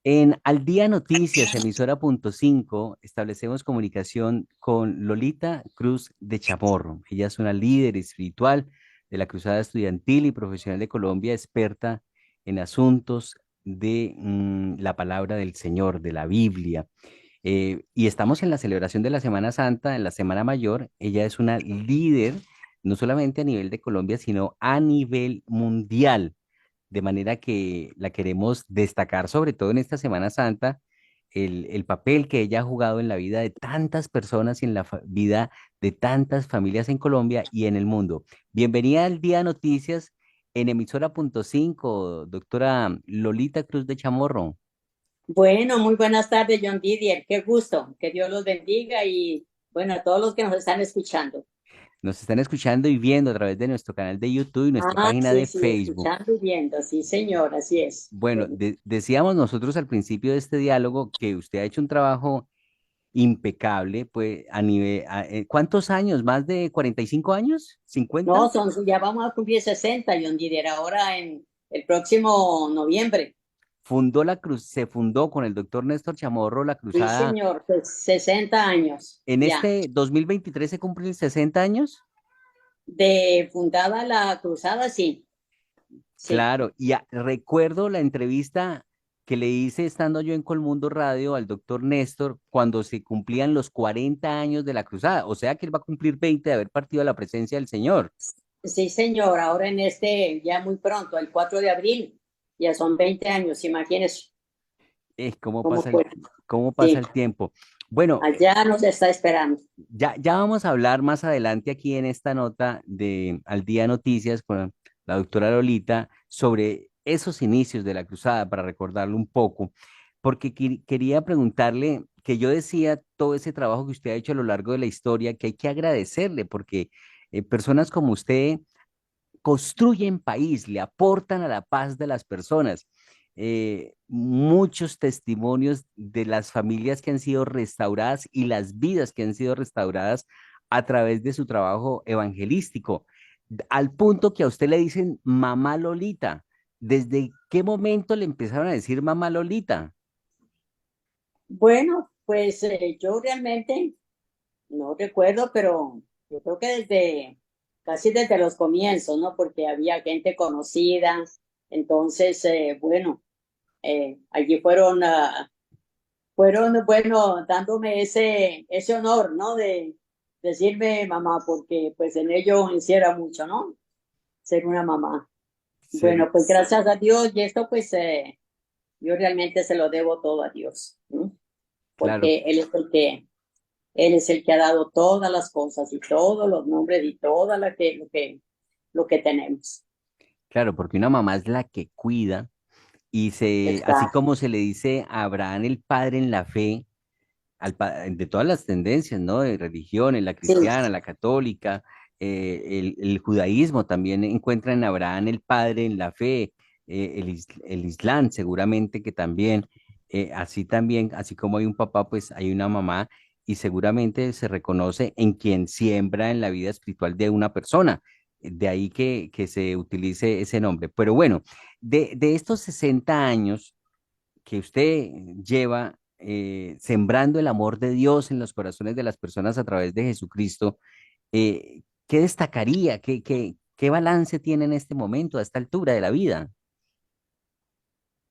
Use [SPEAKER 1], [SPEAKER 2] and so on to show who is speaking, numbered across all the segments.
[SPEAKER 1] En Al Día Noticias, emisora.5, establecemos comunicación con Lolita Cruz de Chamorro. Ella es una líder espiritual de la Cruzada Estudiantil y Profesional de Colombia, experta en asuntos de la palabra del Señor, de la Biblia. Y estamos en la celebración de la Semana Santa, en la Semana Mayor. Ella es una líder, no solamente a nivel de Colombia, sino a nivel mundial, de manera que la queremos destacar, sobre todo en esta Semana Santa, el papel que ella ha jugado en la vida de tantas personas y en la vida de tantas familias en Colombia y en el mundo. Bienvenida al Día Noticias en emisora.5, doctora Lolita Cruz de Chamorro.
[SPEAKER 2] Bueno, muy buenas tardes, John Didier. Qué gusto. Que Dios los bendiga y bueno, a todos los que nos están escuchando.
[SPEAKER 1] Nos están escuchando y viendo a través de nuestro canal de YouTube y nuestra
[SPEAKER 2] Ah,
[SPEAKER 1] página
[SPEAKER 2] sí,
[SPEAKER 1] de
[SPEAKER 2] sí,
[SPEAKER 1] Facebook.
[SPEAKER 2] escuchando y viendo. Sí, señor, así es.
[SPEAKER 1] Bueno,
[SPEAKER 2] Bueno,
[SPEAKER 1] decíamos nosotros al principio de este diálogo que usted ha hecho un trabajo impecable, pues a nivel, ¿cuántos años? ¿Más de 45 años?
[SPEAKER 2] no,
[SPEAKER 1] ¿50?
[SPEAKER 2] ya vamos a cumplir 60, John Didier, ahora en el próximo noviembre.
[SPEAKER 1] Se fundó con el doctor Néstor Chamorro la
[SPEAKER 2] Sí,
[SPEAKER 1] cruzada.
[SPEAKER 2] señor, pues 60 años
[SPEAKER 1] En
[SPEAKER 2] ya.
[SPEAKER 1] este 2023 se cumplen 60 años.
[SPEAKER 2] De fundada la cruzada, sí, sí.
[SPEAKER 1] Claro, y recuerdo la entrevista que le hice estando yo en Colmundo Radio al doctor Néstor cuando se cumplían los 40 años de la cruzada, o sea que él va a cumplir 20 de haber partido a la presencia del Señor.
[SPEAKER 2] Sí, señor, ahora en ya muy pronto, el 4 de abril, ya son 20 años, imagínese
[SPEAKER 1] ¿Cómo
[SPEAKER 2] cómo
[SPEAKER 1] pasa
[SPEAKER 2] fue.
[SPEAKER 1] cómo pasa
[SPEAKER 2] Sí.
[SPEAKER 1] el tiempo? Bueno,
[SPEAKER 2] Allá nos está esperando.
[SPEAKER 1] ya vamos a hablar más adelante aquí en esta nota de Al Día Noticias con la doctora Lolita sobre esos inicios de la cruzada para recordarlo un poco, porque quería preguntarle que yo decía todo ese trabajo que usted ha hecho a lo largo de la historia, que hay que agradecerle, porque personas como usted construyen país, le aportan a la paz de las personas. Muchos testimonios de las familias que han sido restauradas y las vidas que han sido restauradas a través de su trabajo evangelístico, al punto que a usted le dicen mamá Lolita. ¿Desde qué momento le empezaron a decir mamá Lolita?
[SPEAKER 2] Bueno, pues yo realmente no recuerdo, pero yo creo que casi desde los comienzos, ¿no? Porque había gente conocida. Entonces, bueno, allí fueron, bueno, dándome ese honor, ¿no? De decirme mamá, porque pues en ello hiciera mucho, ¿no? Ser una mamá. Bueno,
[SPEAKER 1] Ser,
[SPEAKER 2] pues gracias a Dios y esto pues yo realmente se lo debo todo a Dios, ¿no?
[SPEAKER 1] claro,
[SPEAKER 2] Porque Él es el que ha dado todas las cosas y todos los nombres y todo lo que tenemos.
[SPEAKER 1] claro, porque una mamá es la que cuida y así
[SPEAKER 2] Está,
[SPEAKER 1] como se le dice a Abraham el padre en la fe, de todas las tendencias, ¿no? De religiones, la
[SPEAKER 2] sí,
[SPEAKER 1] cristiana, la católica, el judaísmo también encuentra en Abraham el padre en la fe, el islam seguramente que también, así también, así como hay un papá, pues hay una mamá y seguramente se reconoce en quien siembra en la vida espiritual de una persona. De ahí que se utilice ese nombre. Pero bueno, de estos 60 años, que usted lleva sembrando el amor de Dios en los corazones de las personas a través de Jesucristo, ¿qué destacaría? ¿Qué balance tiene en este momento, a esta altura de la vida?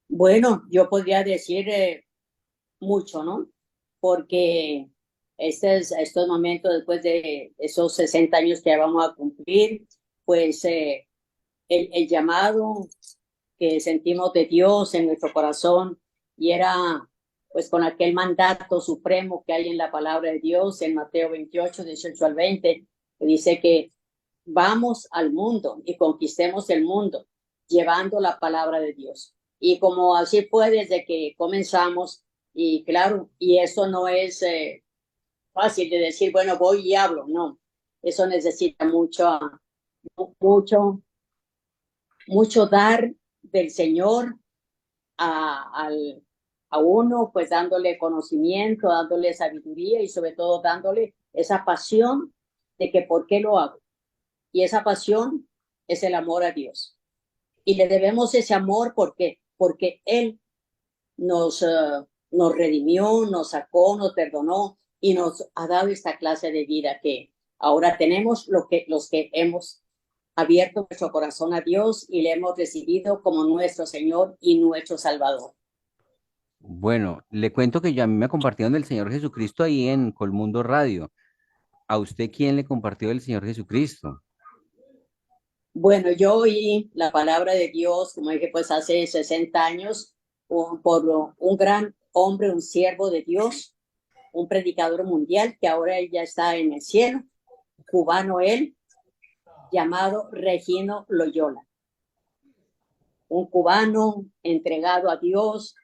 [SPEAKER 2] bueno, yo podría decir mucho, ¿no? Porque estos momentos después de esos 60 años que vamos a cumplir, pues el llamado que sentimos de Dios en nuestro corazón y era pues con aquel mandato supremo que hay en la palabra de Dios en Mateo 28, 18 al 20, que dice que vamos al mundo y conquistemos el mundo llevando la palabra de Dios. Y como así fue desde que comenzamos, y claro, y eso no es fácil de decir, bueno, voy y hablo, no, eso necesita mucho, mucho dar del Señor al, a uno, pues dándole conocimiento, dándole sabiduría y sobre todo dándole esa pasión de que por qué lo hago. Y esa pasión es el amor a Dios. Y le debemos ese amor porque Él nos, nos redimió, nos sacó, nos perdonó y nos ha dado esta clase de vida que ahora tenemos los que hemos abierto nuestro corazón a Dios y le hemos recibido como nuestro Señor y nuestro Salvador.
[SPEAKER 1] Bueno, le cuento que a mí me compartieron del Señor Jesucristo ahí en Colmundo Radio. ¿A usted quién le compartió del Señor Jesucristo?
[SPEAKER 2] Bueno, yo oí la palabra de Dios, como dije, pues hace 60 años, por un gran hombre, un siervo de Dios, un predicador mundial que ahora él ya está en el cielo, cubano él, llamado Regino Loyola, un cubano entregado a Dios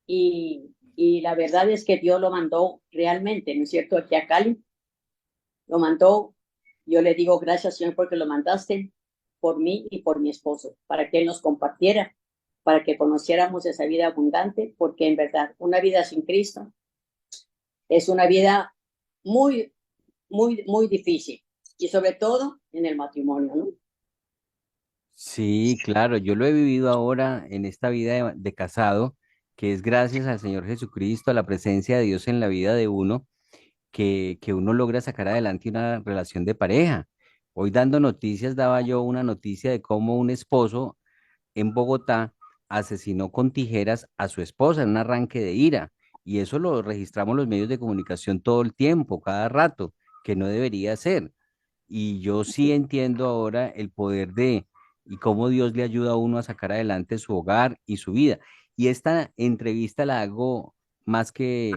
[SPEAKER 2] y la verdad es que Dios lo mandó realmente, ¿no es cierto? Aquí a Cali, lo mandó, yo le digo gracias Señor porque lo mandaste por mí y por mi esposo, para que Él nos compartiera, para que conociéramos esa vida abundante, porque en verdad una vida sin Cristo es una vida muy, muy difícil y sobre todo en el matrimonio, ¿no?
[SPEAKER 1] Sí, claro, yo lo he vivido ahora en esta vida de casado, que es gracias al Señor Jesucristo, a la presencia de Dios en la vida de uno, que uno logra sacar adelante una relación de pareja. Hoy dando noticias, daba yo una noticia de cómo un esposo en Bogotá asesinó con tijeras a su esposa en un arranque de ira. Y eso lo registramos los medios de comunicación todo el tiempo, cada rato, que no debería ser. Y yo sí entiendo ahora el poder de y cómo Dios le ayuda a uno a sacar adelante su hogar y su vida. Y esta entrevista la hago más que,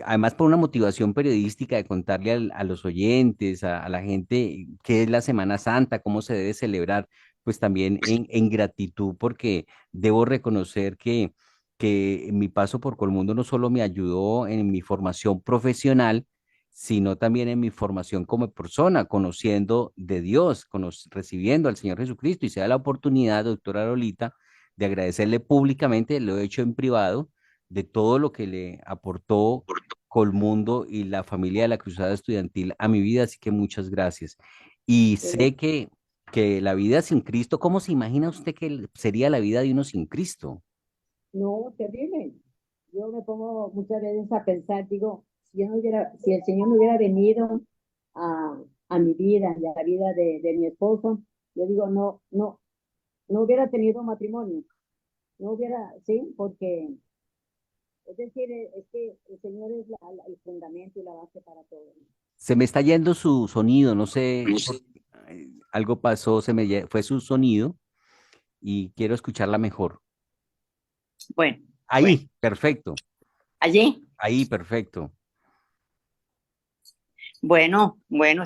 [SPEAKER 1] además por una motivación periodística de contarle a los oyentes, a la gente qué es la Semana Santa, cómo se debe celebrar, pues también en gratitud, porque debo reconocer que mi paso por Colmundo no solo me ayudó en mi formación profesional, sino también en mi formación como persona, conociendo de Dios, recibiendo al Señor Jesucristo, y se da la oportunidad, doctora Lolita, de agradecerle públicamente, lo he hecho en privado, de todo lo que le aportó Colmundo y la familia de la Cruzada Estudiantil a mi vida, así que muchas gracias. Y sé que la vida sin Cristo, ¿cómo se imagina usted que sería la vida de uno sin Cristo?
[SPEAKER 2] No, terrible. Yo me pongo muchas veces a pensar, digo, si yo no hubiera, si el Señor no hubiera venido a, a mi vida y a la vida de mi esposo, yo digo, no hubiera tenido matrimonio, no hubiera, sí, porque, es decir, es que el Señor es el fundamento y la base para todo.
[SPEAKER 1] Se me está yendo su sonido, no sé, algo pasó, fue su sonido y quiero escucharla mejor.
[SPEAKER 2] Bueno, bueno,
[SPEAKER 1] Ahí, perfecto,
[SPEAKER 2] allí,
[SPEAKER 1] ahí, perfecto.
[SPEAKER 2] bueno,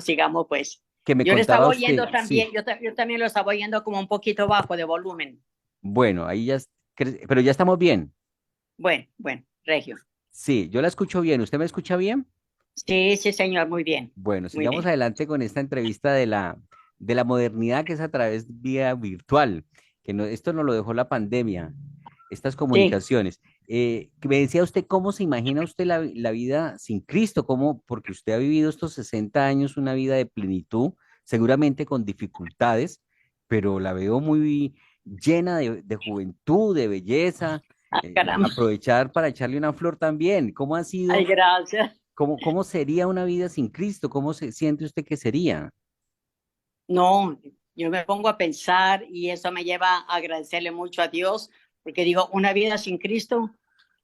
[SPEAKER 2] sigamos pues.
[SPEAKER 1] Que me
[SPEAKER 2] Yo le
[SPEAKER 1] contaba
[SPEAKER 2] estaba
[SPEAKER 1] usted,
[SPEAKER 2] oyendo
[SPEAKER 1] sí,
[SPEAKER 2] también, yo también lo estaba oyendo como un poquito bajo de volumen.
[SPEAKER 1] bueno, ahí ya, pero ya estamos bien.
[SPEAKER 2] Bueno, Regio.
[SPEAKER 1] Sí, yo la escucho bien, ¿usted me escucha bien?
[SPEAKER 2] Sí, sí, señor, muy bien,
[SPEAKER 1] Bueno,
[SPEAKER 2] muy
[SPEAKER 1] sigamos
[SPEAKER 2] bien.
[SPEAKER 1] adelante con esta entrevista de la modernidad que es a través vía virtual, que no, esto nos lo dejó la pandemia, estas
[SPEAKER 2] Sí.
[SPEAKER 1] comunicaciones. Que me decía usted, ¿cómo se imagina usted la vida sin Cristo? ¿Cómo? Porque usted ha vivido estos 60 años una vida de plenitud, seguramente con dificultades, pero la veo muy llena de juventud, de belleza.
[SPEAKER 2] Ah, caramba.
[SPEAKER 1] Aprovechar para echarle una flor también. ¿Cómo ha
[SPEAKER 2] Ay,
[SPEAKER 1] sido?
[SPEAKER 2] gracias.
[SPEAKER 1] ¿Cómo sería una vida sin Cristo? ¿Cómo se siente usted que sería?
[SPEAKER 2] No, yo me pongo a pensar y eso me lleva a agradecerle mucho a Dios, porque digo, una vida sin Cristo,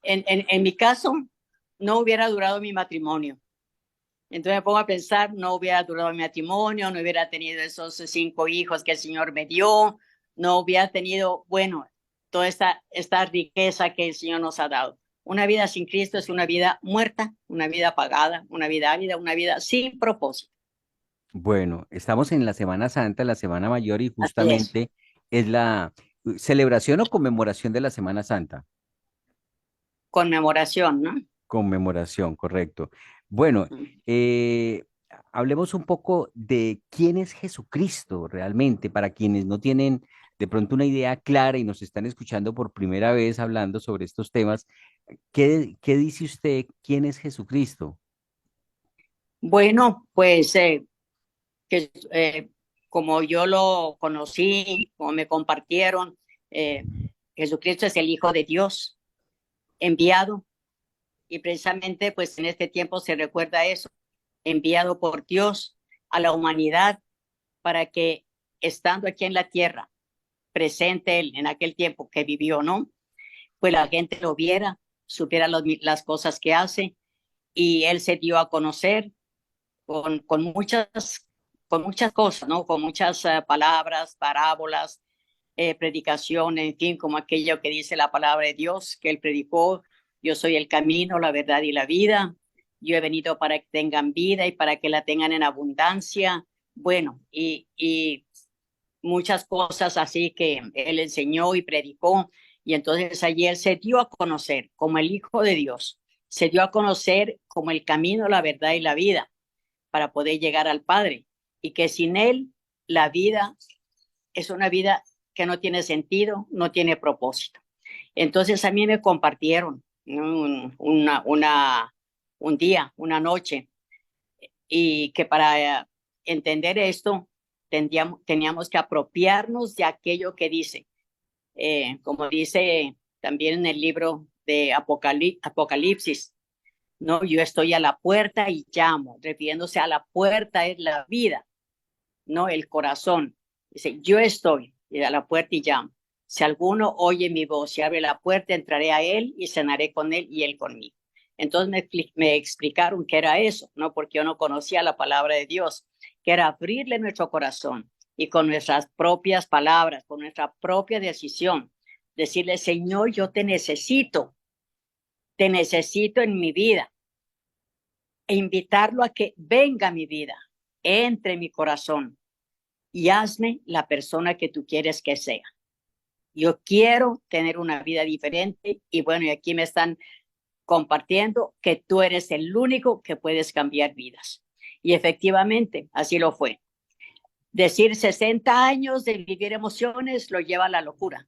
[SPEAKER 2] en mi caso, no hubiera durado mi matrimonio. Entonces me pongo a pensar, no hubiera durado mi matrimonio, no hubiera tenido esos 5 hijos que el Señor me dio, no hubiera tenido, bueno, toda esta riqueza que el Señor nos ha dado. Una vida sin Cristo es una vida muerta, una vida apagada, una vida árida, una vida sin propósito.
[SPEAKER 1] Bueno, estamos en la Semana Santa, la Semana Mayor, y
[SPEAKER 2] Así es,
[SPEAKER 1] justamente es la celebración o conmemoración de la Semana Santa.
[SPEAKER 2] conmemoración, ¿no?
[SPEAKER 1] Conmemoración, correcto. Bueno,
[SPEAKER 2] Ujú.
[SPEAKER 1] eh, hablemos un poco de quién es Jesucristo realmente, para quienes no tienen de pronto una idea clara y nos están escuchando por primera vez hablando sobre estos temas. ¿Qué dice usted? ¿Quién es Jesucristo?
[SPEAKER 2] Bueno, pues como yo lo conocí, como me compartieron, Jesucristo es el Hijo de Dios. enviado, y precisamente pues en este tiempo se recuerda eso, enviado por Dios a la humanidad para que estando aquí en la tierra, presente él en aquel tiempo que vivió, ¿no? Pues la gente lo viera, supiera las cosas que hace, y él se dio a conocer con muchas cosas, ¿no? Con muchas palabras, parábolas, predicación, en fin, como aquello que dice la palabra de Dios, que él predicó: yo soy el camino, la verdad y la vida. Yo he venido para que tengan vida y para que la tengan en abundancia. Bueno, y muchas cosas así que él enseñó y predicó. Y entonces allí él se dio a conocer como el Hijo de Dios, se dio a conocer como el camino, la verdad y la vida para poder llegar al Padre. Y que sin él la vida es una vida que no tiene sentido, no tiene propósito. Entonces a mí me compartieron, ¿no? Un día, una noche, y que para entender esto teníamos que apropiarnos de aquello que dice, como dice también en el libro de Apocalipsis, ¿no? Yo estoy a la puerta y llamo, refiriéndose a la puerta es la vida, no el corazón. Dice, yo estoy a la puerta y llamo. Si alguno oye mi voz y abre la puerta, entraré a él y cenaré con él y él conmigo. Entonces me explicaron qué era eso, ¿no? Porque yo no conocía la palabra de Dios, que era abrirle nuestro corazón y con nuestras propias palabras, con nuestra propia decisión, decirle, Señor, yo te necesito en mi vida, e invitarlo a que venga a mi vida, entre en mi corazón y hazme la persona que tú quieres que sea. Yo quiero tener una vida diferente y bueno, y aquí me están compartiendo que tú eres el único que puedes cambiar vidas. Y efectivamente, así lo fue. Decir 60 años de vivir emociones lo lleva a la locura,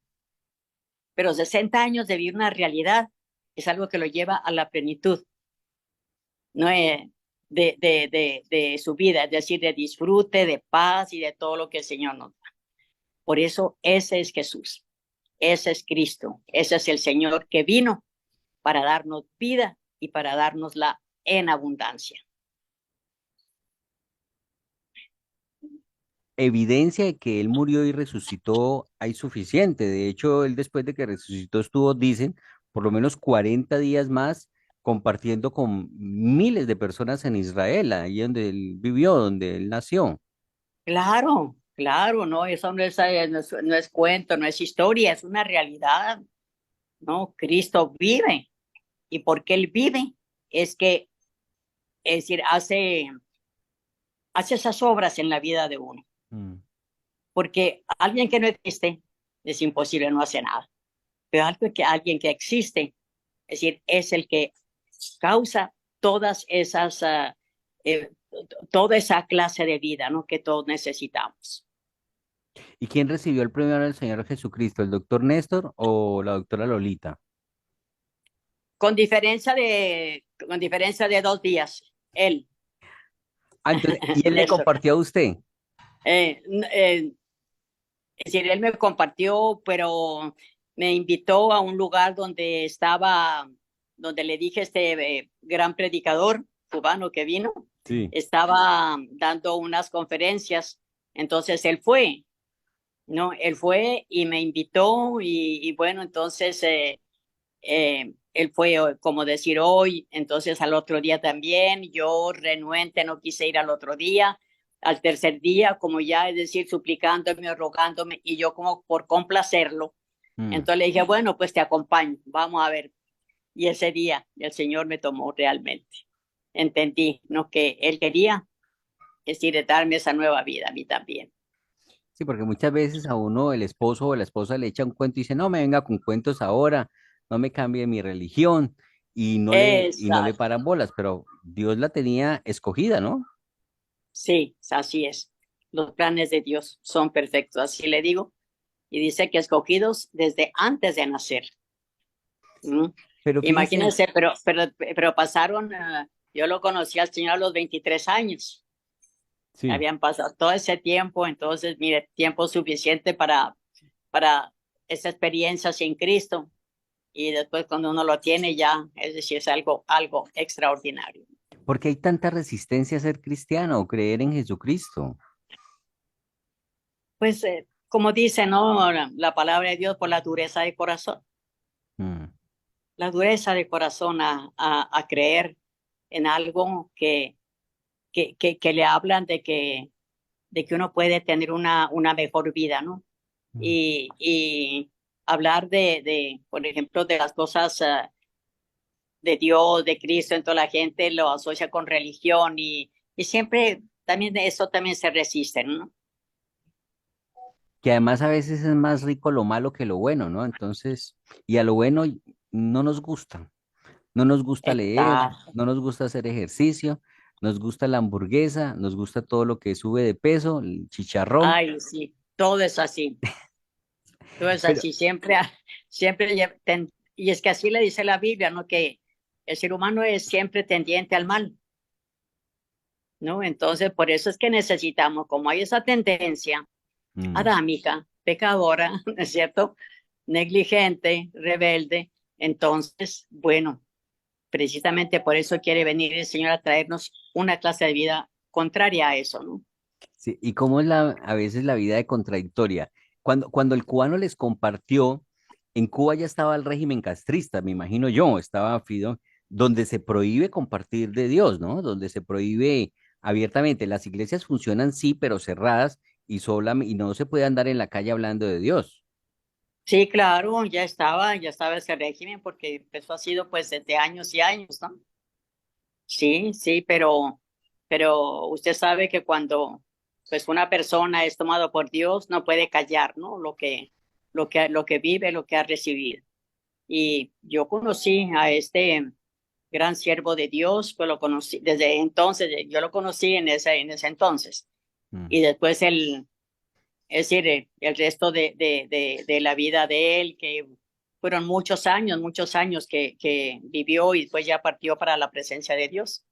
[SPEAKER 2] pero 60 años de vivir una realidad es algo que lo lleva a la plenitud, no de su vida, es decir, de disfrute, de paz y de todo lo que el Señor nos da. Por eso ese es Jesús. Ese es Cristo, ese es el Señor que vino para darnos vida y para darnosla en abundancia.
[SPEAKER 1] Evidencia de que él murió y resucitó hay suficiente. De hecho, él después de que resucitó estuvo, dicen, por lo menos 40 días más compartiendo con miles de personas en Israel, ahí donde él vivió, donde él nació.
[SPEAKER 2] Claro, claro, no, eso no es cuento, no es historia, es una realidad, ¿no? Cristo vive y porque Él vive es que, es decir, hace esas obras en la vida de uno,
[SPEAKER 1] Mm.
[SPEAKER 2] porque alguien que no existe es imposible, no hace nada, pero alguien que existe, es decir, es el que causa todas esas, toda esa clase de vida, ¿no? Que todos necesitamos.
[SPEAKER 1] ¿Y quién recibió el premio al Señor Jesucristo, el doctor Néstor o la doctora Lolita?
[SPEAKER 2] Con diferencia de 2 días, él,
[SPEAKER 1] Ah, entonces, ¿y él le
[SPEAKER 2] Néstor.
[SPEAKER 1] compartió a usted?
[SPEAKER 2] Eh, eh, es decir, él me compartió, pero me invitó a un lugar donde estaba, donde le dije gran predicador cubano que vino,
[SPEAKER 1] Sí.
[SPEAKER 2] estaba dando unas conferencias, entonces él fue, ¿no? Él fue y me invitó y bueno, entonces él fue, como decir, hoy, entonces al otro día también, yo renuente no quise ir al otro día, al tercer día, como ya, es decir, suplicándome o rogándome, y yo como por complacerlo,
[SPEAKER 1] Mm.
[SPEAKER 2] entonces le dije, bueno, pues te acompaño, vamos a ver. Y ese día el Señor me tomó realmente. Entendí, ¿no? Que Él quería, es decir, darme esa nueva vida a mí también.
[SPEAKER 1] Sí, porque muchas veces a uno el esposo o la esposa le echa un cuento y dice, no me venga con cuentos ahora, no me cambie mi religión y no le
[SPEAKER 2] Exacto.
[SPEAKER 1] paran bolas, pero Dios la tenía escogida, ¿no?
[SPEAKER 2] Sí, así es. Los planes de Dios son perfectos, así le digo. Y dice que escogidos desde antes de nacer. ¿Mm?
[SPEAKER 1] Pero fíjese,
[SPEAKER 2] Imagínense, pero pasaron, yo lo conocí al Señor a los 23 años.
[SPEAKER 1] sí,
[SPEAKER 2] Habían pasado todo ese tiempo, entonces, mire, tiempo suficiente para esa experiencia sin Cristo. y después cuando uno lo tiene ya, es decir, es algo extraordinario.
[SPEAKER 1] ¿Por qué hay tanta resistencia a ser cristiano o creer en Jesucristo?
[SPEAKER 2] Pues como dice, ¿no? La palabra de Dios por la dureza de corazón,
[SPEAKER 1] Mm,
[SPEAKER 2] la dureza de corazón a creer en algo que le hablan de que uno puede tener una mejor vida, ¿no?
[SPEAKER 1] mm.
[SPEAKER 2] Y hablar por ejemplo, de las cosas de Dios, de Cristo, entonces la gente lo asocia con religión y siempre también de eso también se resisten, ¿no?
[SPEAKER 1] Que además a veces es más rico lo malo que lo bueno, ¿no? Entonces, y a lo bueno no nos gusta. No nos gusta leer,
[SPEAKER 2] Exacto.
[SPEAKER 1] no nos gusta hacer ejercicio, nos gusta la hamburguesa, nos gusta todo lo que sube de peso, el chicharrón,
[SPEAKER 2] Ay, sí, todo es así, todo es
[SPEAKER 1] pero,
[SPEAKER 2] así, siempre, siempre, y es que así le dice la Biblia, ¿no? Que el ser humano es siempre tendiente al mal, ¿no? Entonces, por eso es que necesitamos, como hay esa tendencia
[SPEAKER 1] mm,
[SPEAKER 2] adámica, pecadora, ¿no es cierto? Negligente, rebelde, entonces, bueno, precisamente por eso quiere venir el Señor a traernos una clase de vida contraria a eso, ¿no?
[SPEAKER 1] sí, y cómo es a veces la vida de contradictoria. Cuando el cubano les compartió, en Cuba ya estaba el régimen castrista, me imagino yo, estaba Fidel, donde se prohíbe compartir de Dios, ¿no? Donde se prohíbe abiertamente. Las iglesias funcionan sí, pero cerradas y no se puede andar en la calle hablando de Dios.
[SPEAKER 2] Sí, claro, ya estaba ese régimen porque eso ha sido pues desde años y años, ¿no? Sí, sí, pero usted sabe que cuando pues una persona es tomado por Dios no puede callar, ¿no? Lo que vive, lo que ha recibido. Y yo conocí a este gran siervo de Dios, pues lo conocí desde entonces, yo lo conocí en ese entonces.
[SPEAKER 1] Mm.
[SPEAKER 2] Y después es decir, el resto de la vida de él, que fueron muchos años que vivió y después ya partió para la presencia de Dios.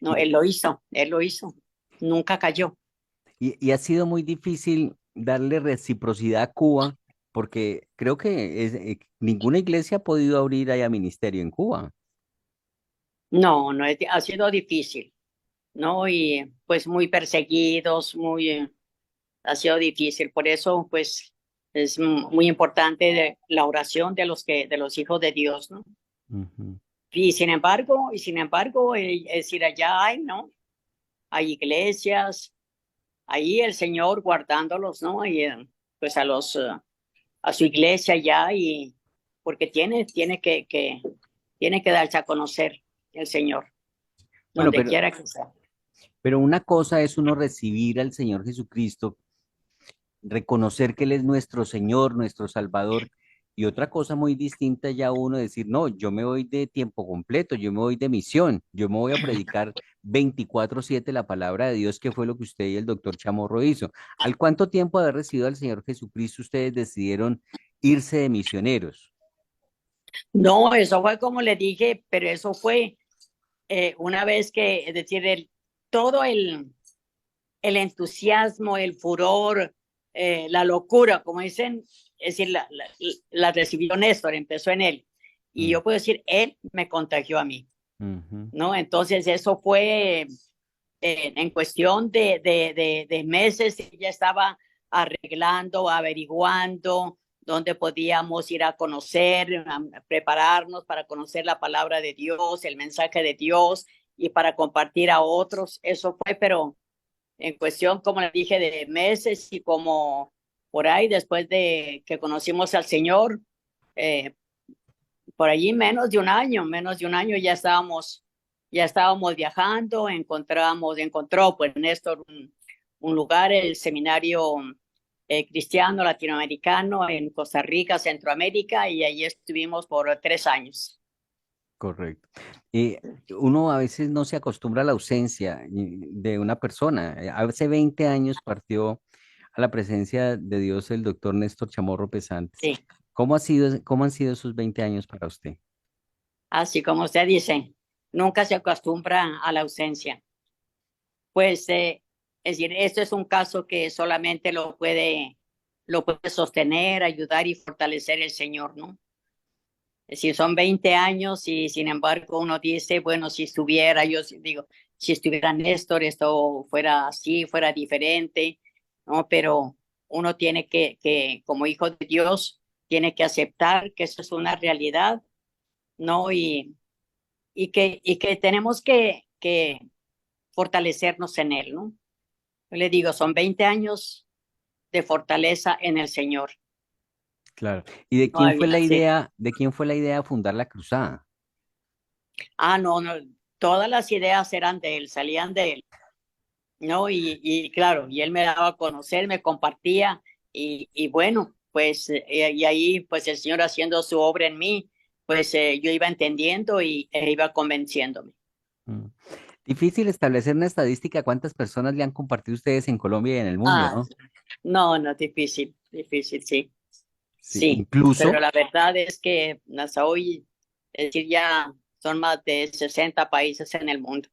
[SPEAKER 2] No, él lo hizo, nunca cayó.
[SPEAKER 1] Y ha sido muy difícil darle reciprocidad a Cuba, porque creo que ninguna iglesia ha podido abrir allá ministerio en Cuba.
[SPEAKER 2] No, no, ha sido difícil, ¿no? Y pues muy perseguidos, ha sido difícil. Por eso, pues, es muy importante la oración de los hijos de Dios, ¿no?
[SPEAKER 1] Ujú.
[SPEAKER 2] Y sin embargo, es decir, allá hay, ¿no? Hay iglesias, ahí el Señor guardándolos, ¿no? Y pues a su iglesia ya y porque tiene que darse a conocer el Señor,
[SPEAKER 1] Bueno,
[SPEAKER 2] donde quiera que sea.
[SPEAKER 1] pero una cosa es uno recibir al Señor Jesucristo, reconocer que Él es nuestro Señor, nuestro Salvador, y otra cosa muy distinta ya uno decir, no, yo me voy de tiempo completo, yo me voy de misión, yo me voy a predicar 24/7 la palabra de Dios, que fue lo que usted y el doctor Chamorro hizo. ¿Al cuánto tiempo de haber recibido al Señor Jesucristo ustedes decidieron irse de misioneros?
[SPEAKER 2] No, eso fue como le dije, pero eso fue una vez que, es decir, todo el entusiasmo, el furor, la locura, como dicen, es decir, la recibió Néstor, empezó en él. Y
[SPEAKER 1] Mm,
[SPEAKER 2] yo puedo decir, él me contagió a mí,
[SPEAKER 1] ujú.
[SPEAKER 2] ¿no? Entonces eso fue en cuestión de meses, ya estaba arreglando, averiguando dónde podíamos ir a conocer, a prepararnos para conocer la palabra de Dios, el mensaje de Dios y para compartir a otros. Eso fue, pero en cuestión, como le dije, de meses y como por ahí, después de que conocimos al Señor, eh, por allí menos de un año ya estábamos viajando, encontró pues Néstor un lugar, el seminario cristiano latinoamericano en Costa Rica, Centroamérica, y allí estuvimos por 3 años.
[SPEAKER 1] Correcto. Y uno a veces no se acostumbra a la ausencia de una persona. Hace 20 años partió a la presencia de Dios el doctor Néstor Chamorro Pesantes.
[SPEAKER 2] Sí,
[SPEAKER 1] ¿Cómo han sido esos 20 años para usted?
[SPEAKER 2] así como usted dice, nunca se acostumbra a la ausencia. Pues, es decir, esto es un caso que solamente lo puede sostener, ayudar y fortalecer el Señor, ¿no? Si son 20 años y sin embargo uno dice, bueno, si estuviera, digo, si estuviera Néstor, esto fuera así, fuera diferente, ¿no? Pero uno tiene como hijo de Dios, tiene que aceptar que eso es una realidad, ¿no? Y que tenemos que fortalecernos en él, ¿no? Yo le digo, son 20 años de fortaleza en el Señor.
[SPEAKER 1] Claro. ¿Y de
[SPEAKER 2] No
[SPEAKER 1] quién fue
[SPEAKER 2] había,
[SPEAKER 1] la
[SPEAKER 2] sí.
[SPEAKER 1] idea, de quién fue la idea de fundar la cruzada?
[SPEAKER 2] No, no, todas las ideas eran de él, salían de él, ¿no? Y claro, y él me daba a conocer, me compartía, y bueno, pues, y ahí, pues el Señor haciendo su obra en mí, pues yo iba entendiendo e iba convenciéndome.
[SPEAKER 1] Mm. Difícil establecer una estadística cuántas personas le han compartido ustedes en Colombia y en el mundo,
[SPEAKER 2] Ah,
[SPEAKER 1] ¿no?
[SPEAKER 2] no, no, difícil, difícil, sí,
[SPEAKER 1] Sí,
[SPEAKER 2] sí, pero
[SPEAKER 1] incluso,
[SPEAKER 2] la verdad es que hasta hoy, es decir, ya son más de 60 países en el mundo.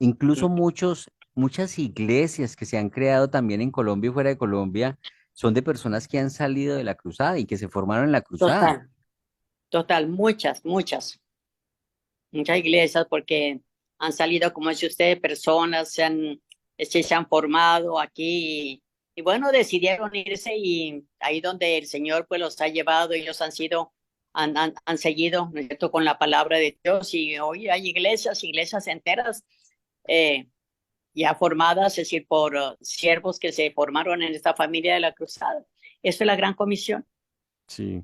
[SPEAKER 1] incluso muchas iglesias que se han creado también en Colombia y fuera de Colombia son de personas que han salido de la cruzada y que se formaron en la cruzada.
[SPEAKER 2] Total, total, muchas, muchas iglesias porque han salido, como dice usted, personas, se han formado aquí y bueno, decidieron irse y ahí donde el Señor pues los ha llevado, ellos han seguido, ¿no es cierto?, con la palabra de Dios y hoy hay iglesias enteras eh, ya formadas, es decir, por siervos que se formaron en esta familia de la cruzada. Eso es la gran comisión.
[SPEAKER 1] Sí.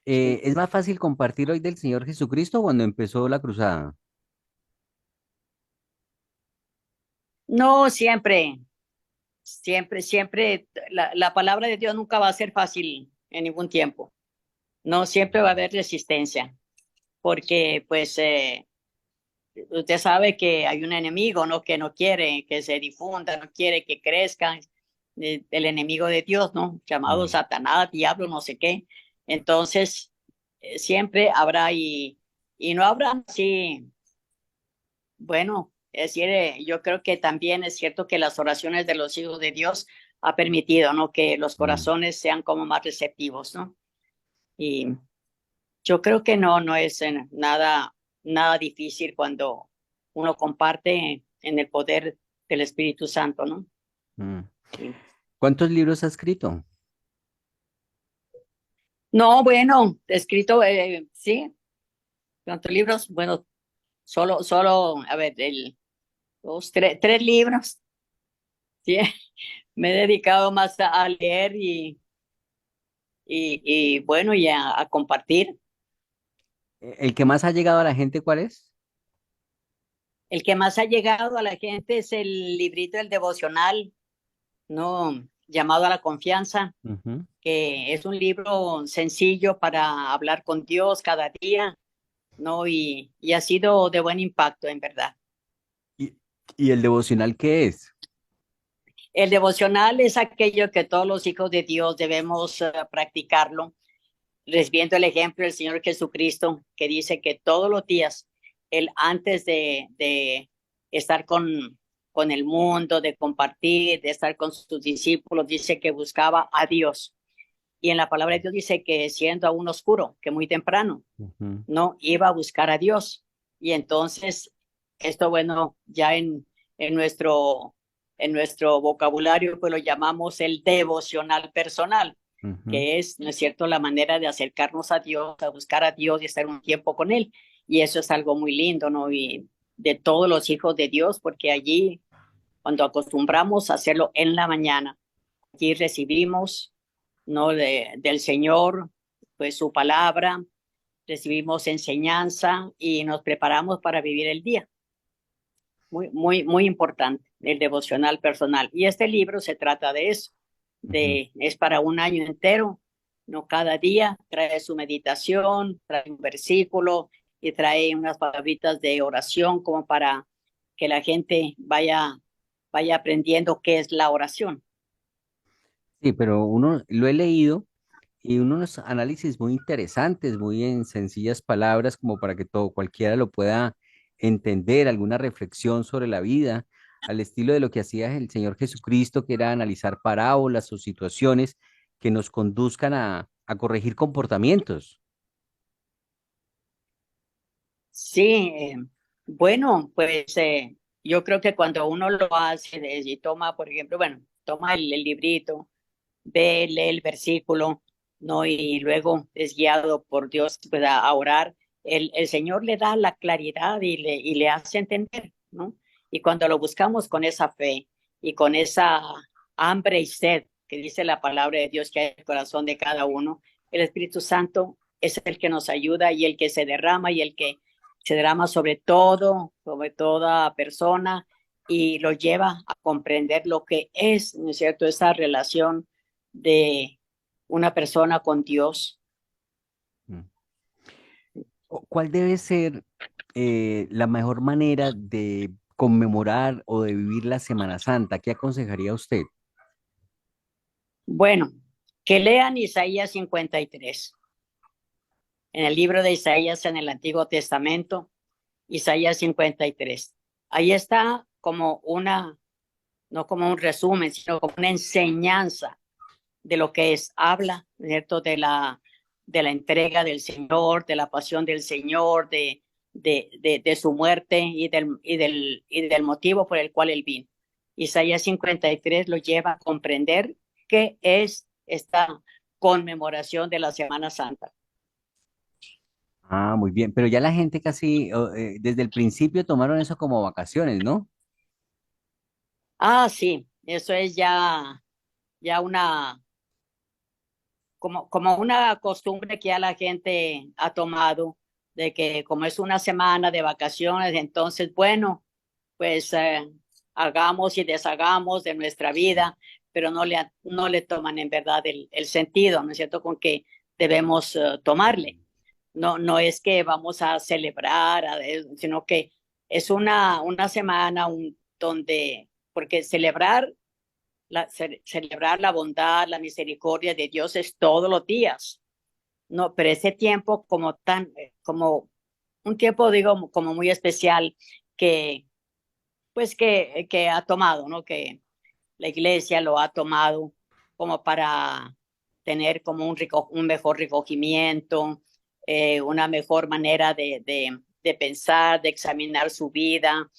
[SPEAKER 2] Sí.
[SPEAKER 1] ¿Es más fácil compartir hoy del Señor Jesucristo cuando empezó la cruzada?
[SPEAKER 2] No siempre. Siempre, la palabra de Dios nunca va a ser fácil en ningún tiempo. No siempre va a haber resistencia, porque pues usted sabe que hay un enemigo, ¿no? Que no quiere que se difunda, no quiere que crezca, el enemigo de Dios, ¿no? Llamado
[SPEAKER 1] Mm.
[SPEAKER 2] Satanás, diablo, no sé qué. Entonces, siempre habrá y no habrá, sí, bueno, es decir, yo creo que también es cierto que las oraciones de los hijos de Dios ha permitido, ¿no? Que los
[SPEAKER 1] Mm.
[SPEAKER 2] corazones sean como más receptivos, ¿no? Y yo creo que no es nada difícil cuando uno comparte en el poder del Espíritu Santo, ¿no?
[SPEAKER 1] Mm.
[SPEAKER 2] Sí.
[SPEAKER 1] ¿Cuántos libros ha escrito?
[SPEAKER 2] No, bueno, escrito, sí, ¿cuántos libros? Bueno, solo, a ver, tres libros, sí. Me he dedicado más a leer y bueno, y a compartir.
[SPEAKER 1] ¿El que más ha llegado a la gente, cuál es?
[SPEAKER 2] El que más ha llegado a la gente es el librito del devocional, ¿no? Llamado a la confianza,
[SPEAKER 1] Ujú.
[SPEAKER 2] que es un libro sencillo para hablar con Dios cada día, ¿no? Y ha sido de buen impacto, en verdad.
[SPEAKER 1] ¿Y, y el devocional qué es?
[SPEAKER 2] El devocional es aquello que todos los hijos de Dios debemos practicarlo recibiendo el ejemplo del Señor Jesucristo, que dice que todos los días, Él antes de estar con el mundo, de compartir, de estar con sus discípulos, dice que buscaba a Dios. Y en la palabra de Dios dice que siendo aún oscuro, que muy temprano,
[SPEAKER 1] Ujú.
[SPEAKER 2] no iba a buscar a Dios. Y entonces, esto, bueno, ya en en nuestro vocabulario, pues lo llamamos el devocional personal,
[SPEAKER 1] Ujú.
[SPEAKER 2] que es, ¿no es cierto?, la manera de acercarnos a Dios, a buscar a Dios y estar un tiempo con Él. Y eso es algo muy lindo, ¿no? Y de todos los hijos de Dios, porque allí, cuando acostumbramos a hacerlo en la mañana, allí recibimos, ¿no? Del Señor, pues su palabra, recibimos enseñanza y nos preparamos para vivir el día. Muy importante, el devocional personal. Y este libro se trata de eso,
[SPEAKER 1] Ujú.
[SPEAKER 2] es para un año entero, no cada día, trae su meditación, trae un versículo y trae unas palabritas de oración como para que la gente vaya aprendiendo qué es la oración.
[SPEAKER 1] Sí, pero uno lo he leído y unos análisis muy interesantes, muy en sencillas palabras, como para que todo cualquiera lo pueda entender, alguna reflexión sobre la vida, al estilo de lo que hacía el Señor Jesucristo, que era analizar parábolas o situaciones que nos conduzcan a corregir comportamientos.
[SPEAKER 2] Sí, bueno, pues yo creo que cuando uno lo hace y toma, por ejemplo, bueno, toma el librito, ve, lee el versículo, ¿no? Y luego es guiado por Dios pues, a orar, el Señor le da la claridad y le hace entender, ¿no? Y cuando lo buscamos con esa fe y con esa hambre y sed que dice la palabra de Dios que hay en el corazón de cada uno, el Espíritu Santo es el que nos ayuda y el que se derrama y el que se derrama sobre todo, sobre toda persona y lo lleva a comprender lo que es, ¿no es cierto?, esa relación de una persona con Dios.
[SPEAKER 1] Mm. ¿Cuál debe ser la mejor manera de conmemorar o de vivir la Semana Santa? ¿Qué aconsejaría usted?
[SPEAKER 2] Bueno, que lean Isaías 53. En el libro de Isaías en el Antiguo Testamento, Isaías 53. Ahí está como una, no como un resumen, sino como una enseñanza de lo que es, habla, ¿cierto? De la entrega del Señor, de la pasión del Señor, de su muerte y del motivo por el cual él vino. Isaías 53 lo lleva a comprender qué es esta conmemoración de la Semana Santa.
[SPEAKER 1] Ah, muy bien, pero ya la gente casi desde el principio tomaron eso como vacaciones, ¿no?
[SPEAKER 2] Ah, sí, eso es ya como una costumbre que ya la gente ha tomado, de que como es una semana de vacaciones, entonces, bueno, pues hagamos y deshagamos de nuestra vida, pero no le toman en verdad el sentido, ¿no es cierto?, con que debemos tomarle. No, no es que vamos a celebrar, sino que es una semana donde, porque celebrar la bondad, la misericordia de Dios es todos los días, ¿no? Pero ese tiempo como un tiempo, digo, como muy especial que, pues que ha tomado, ¿no? Que la iglesia lo ha tomado como para tener como un mejor recogimiento, una mejor manera de pensar, de examinar su vida,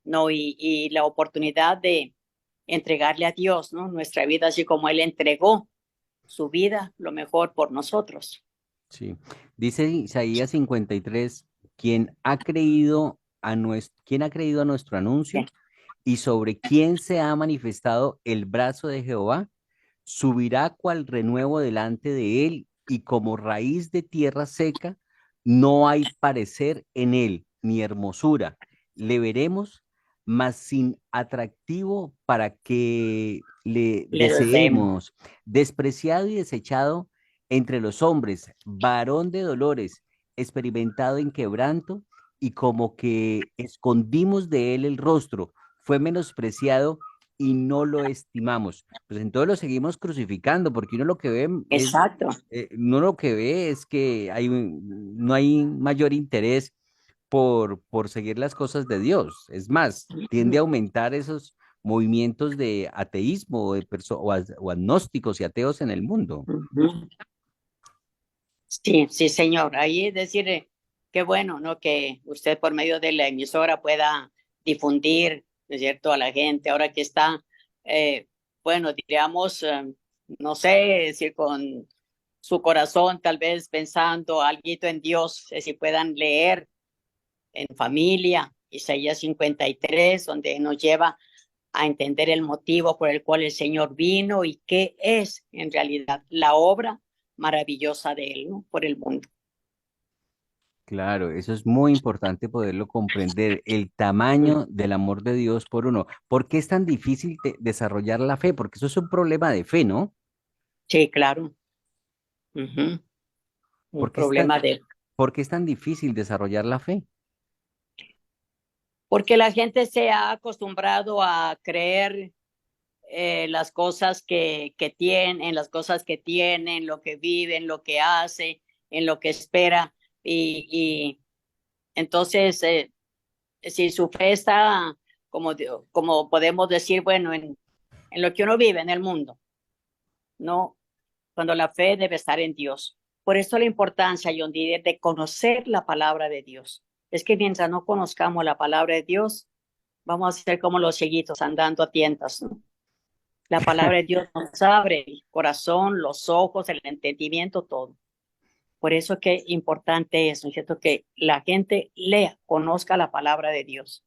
[SPEAKER 2] ¿no? Y la oportunidad de entregarle a Dios, ¿no? Nuestra vida, así como Él entregó su vida, lo mejor por nosotros.
[SPEAKER 1] Sí. Dice Isaías 53, ¿quién ha creído a nuestro
[SPEAKER 2] Bien.
[SPEAKER 1] anuncio? Y sobre quién se ha manifestado el brazo de Jehová, subirá cual renuevo delante de él, y como raíz de tierra seca, no hay parecer en él, ni hermosura. Le veremos, mas sin atractivo para que le
[SPEAKER 2] Le deseemos.
[SPEAKER 1] deseemos, despreciado y desechado entre los hombres, varón de dolores, experimentado en quebranto, y como que escondimos de él el rostro, fue menospreciado y no lo estimamos. Pues entonces lo seguimos crucificando, porque
[SPEAKER 2] Exacto.
[SPEAKER 1] uno lo que ve es que no hay mayor interés por seguir las cosas de Dios. Es más, tiende a aumentar esos movimientos de ateísmo o agnósticos y ateos en el mundo.
[SPEAKER 2] Ujú. Sí, sí, señor. Ahí es decir, qué bueno, ¿no? Que usted por medio de la emisora pueda difundir, ¿no es cierto?, a la gente, ahora que está, eh, bueno, diríamos, no sé, decir, con su corazón tal vez pensando algo en Dios, si puedan leer en familia Isaías 53, donde nos lleva a entender el motivo por el cual el Señor vino y qué es en realidad la obra maravillosa de Él, ¿no? Por el mundo.
[SPEAKER 1] Claro, eso es muy importante poderlo comprender, el tamaño del amor de Dios por uno. ¿Por qué es tan difícil desarrollar la fe? Porque eso es un problema de fe, ¿no?
[SPEAKER 2] Sí, claro. Ujú. Un
[SPEAKER 1] ¿Por qué es tan,
[SPEAKER 2] problema de él.
[SPEAKER 1] por qué es tan difícil desarrollar la fe?
[SPEAKER 2] Porque la gente se ha acostumbrado a creer las cosas que tienen, en las cosas que tienen, lo que viven, lo que hace, en lo que espera. Y entonces, si su fe está, como podemos decir, bueno, en lo que uno vive en el mundo, ¿no? Cuando la fe debe estar en Dios. Por eso la importancia, John Didier, de conocer la palabra de Dios. es que mientras no conozcamos la palabra de Dios, vamos a ser como los cieguitos andando a tientas, ¿no? La palabra de Dios nos abre el corazón, los ojos, el entendimiento, todo. Por eso que importante es, ¿no es cierto?, que la gente lea, conozca la palabra de Dios.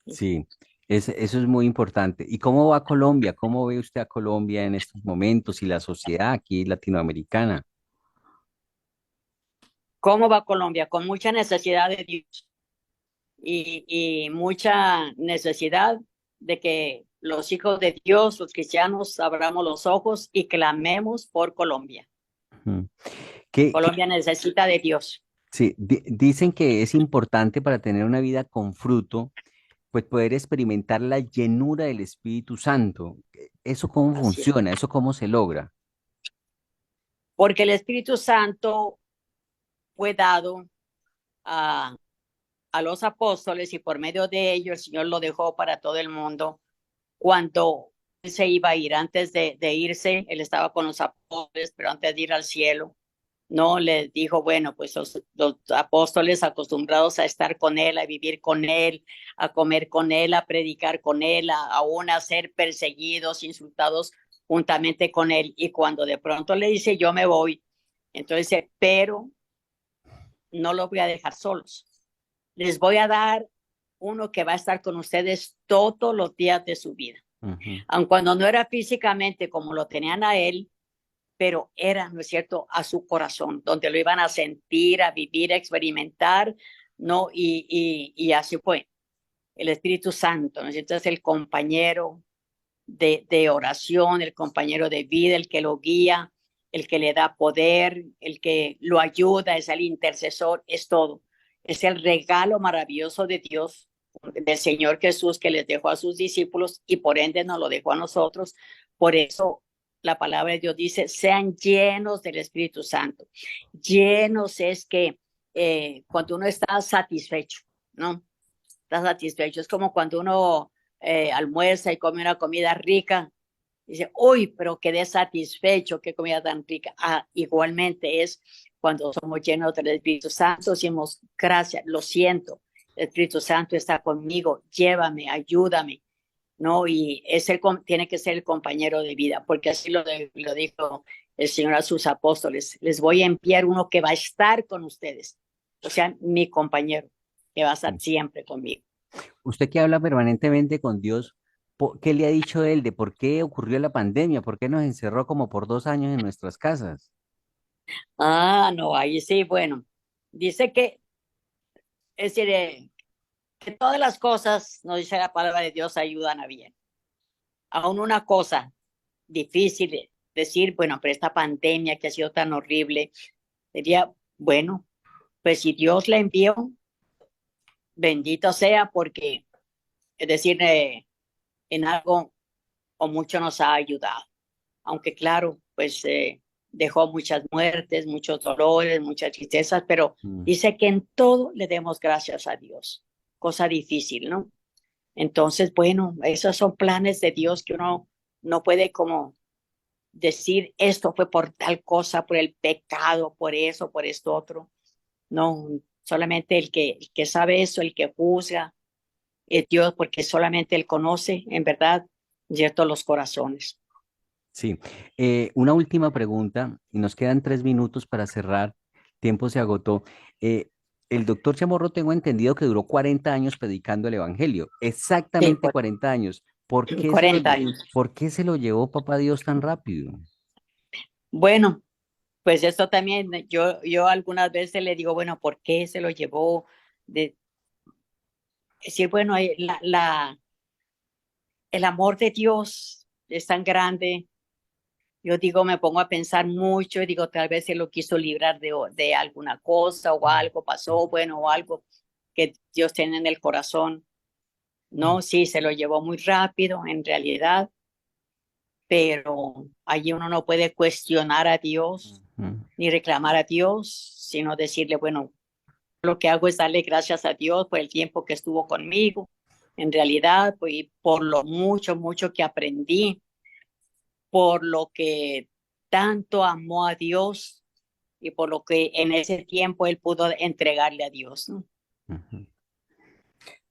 [SPEAKER 1] Sí, eso es muy importante. ¿Y cómo va Colombia? ¿Cómo ve usted a Colombia en estos momentos y la sociedad aquí latinoamericana?
[SPEAKER 2] ¿Cómo va Colombia? Con mucha necesidad de Dios y mucha necesidad de que los hijos de Dios, los cristianos, abramos los ojos y clamemos por Colombia.
[SPEAKER 1] Ujú. ¿Qué
[SPEAKER 2] Colombia necesita de Dios.
[SPEAKER 1] Sí, dicen que es importante para tener una vida con fruto, pues poder experimentar la llenura del Espíritu Santo. ¿Eso cómo
[SPEAKER 2] Así es.
[SPEAKER 1] funciona? ¿Eso cómo se logra?
[SPEAKER 2] Porque el Espíritu Santo fue dado a, a los apóstoles y por medio de ellos el Señor lo dejó para todo el mundo. Cuando él se iba a ir, antes de irse, él estaba con los apóstoles, pero antes de ir al cielo, no les dijo, bueno, pues los apóstoles acostumbrados a estar con él, a vivir con él, a comer con él, a predicar con él, aún a ser perseguidos, insultados juntamente con él. Y cuando de pronto le dice, yo me voy, entonces dice, pero no los voy a dejar solos. Les voy a dar uno que va a estar con ustedes todos los días de su vida.
[SPEAKER 1] Ujú.
[SPEAKER 2] Aun cuando no era físicamente como lo tenían a él, pero era, ¿no es cierto?, a su corazón, donde lo iban a sentir, a vivir, a experimentar, ¿no? Y así fue. El Espíritu Santo, ¿no es cierto?, es el compañero de oración, el compañero de vida, el que lo guía, el que le da poder, el que lo ayuda, es el intercesor, es todo. Es el regalo maravilloso de Dios, del Señor Jesús que les dejó a sus discípulos y por ende nos lo dejó a nosotros. Por eso la palabra de Dios dice, sean llenos del Espíritu Santo. Llenos es que cuando uno está satisfecho, ¿no? Está satisfecho. Es como cuando uno almuerza y come una comida rica. Dice, uy, pero quedé satisfecho, qué comida tan rica. Ah, igualmente es cuando somos llenos del Espíritu Santo, decimos, gracias, lo siento, el Espíritu Santo está conmigo, llévame, ayúdame, ¿no? Y tiene que ser el compañero de vida, porque así lo dijo el Señor a sus apóstoles, les voy a enviar uno que va a estar con ustedes, o sea, mi compañero, que va a estar
[SPEAKER 1] Sí.
[SPEAKER 2] siempre conmigo.
[SPEAKER 1] Usted que habla permanentemente con Dios, ¿qué le ha dicho él de por qué ocurrió la pandemia? ¿Por qué nos encerró como por 2 años en nuestras casas?
[SPEAKER 2] Ah, no, ahí sí, bueno, dice que, es decir, que todas las cosas, nos dice la palabra de Dios, ayudan a bien. Aún una cosa difícil de decir, bueno, pero esta pandemia que ha sido tan horrible, diría, bueno, pues si Dios la envió, bendito sea porque, es decir, en algo o mucho nos ha ayudado. Aunque claro, pues dejó muchas muertes, muchos dolores, muchas tristezas, pero
[SPEAKER 1] Mm.
[SPEAKER 2] dice que en todo le demos gracias a Dios. Cosa difícil, ¿no? Entonces, bueno, esos son planes de Dios que uno no puede como decir esto fue por tal cosa, por el pecado, por eso, por esto otro. No, solamente el que sabe eso, el que juzga, es Dios, porque solamente Él conoce, en verdad, cierto, los corazones.
[SPEAKER 1] Sí. Una última pregunta, y nos quedan 3 minutos para cerrar. Tiempo se agotó. Eh, el doctor Chamorro, tengo entendido que duró 40 años predicando el Evangelio.
[SPEAKER 2] Sí,
[SPEAKER 1] Exactamente 40 años. ¿Por qué
[SPEAKER 2] 40 años.
[SPEAKER 1] por qué se lo llevó Papá Dios tan rápido?
[SPEAKER 2] Bueno, pues esto también, yo algunas veces le digo, bueno, ¿por qué se lo llevó? De decir, bueno, el amor de Dios es tan grande. Yo digo, me pongo a pensar mucho y digo, tal vez se lo quiso librar de alguna cosa o algo pasó, bueno, o algo que Dios tiene en el corazón. No, sí, se lo llevó muy rápido en realidad, pero allí uno no puede cuestionar a Dios
[SPEAKER 1] Ujú.
[SPEAKER 2] ni reclamar a Dios, sino decirle, bueno, lo que hago es darle gracias a Dios por el tiempo que estuvo conmigo, en realidad, pues, y por lo mucho, mucho que aprendí, por lo que tanto amó a Dios y por lo que en ese tiempo él pudo entregarle a Dios, ¿no?
[SPEAKER 1] Ujú.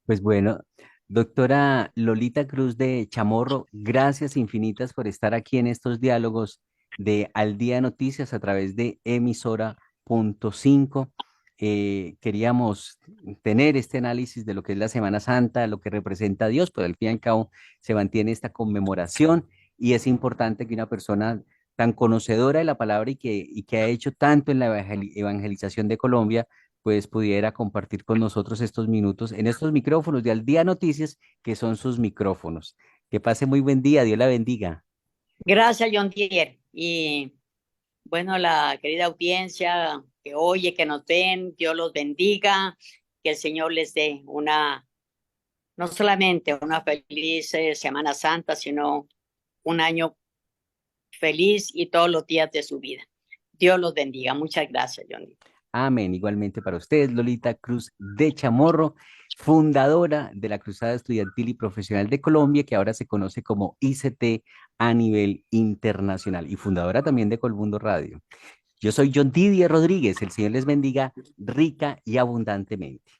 [SPEAKER 1] Pues bueno, doctora Lolita Cruz de Chamorro, gracias infinitas por estar aquí en estos diálogos de Al Día Noticias a través de emisora.5. Queríamos tener este análisis de lo que es la Semana Santa, lo que representa a Dios, pero al fin y al cabo se mantiene esta conmemoración y es importante que una persona tan conocedora de la palabra y que ha hecho tanto en la evangelización de Colombia, pues pudiera compartir con nosotros estos minutos en estos micrófonos de Al Día Noticias, que son sus micrófonos. Que pase muy buen día, Dios la bendiga.
[SPEAKER 2] Gracias, John Dier. Y bueno, la querida audiencia que oye, que nos ven, Dios los bendiga, que el Señor les dé no solamente una feliz Semana Santa, sino un año feliz y todos los días de su vida. Dios los bendiga. Muchas gracias, Johnny.
[SPEAKER 1] Amén. Igualmente para ustedes, Lolita Cruz de Chamorro, fundadora de la Cruzada Estudiantil y Profesional de Colombia, que ahora se conoce como ICT a nivel internacional y fundadora también de Colmundo Radio. Yo soy John Didier Rodríguez. El Señor les bendiga rica y abundantemente.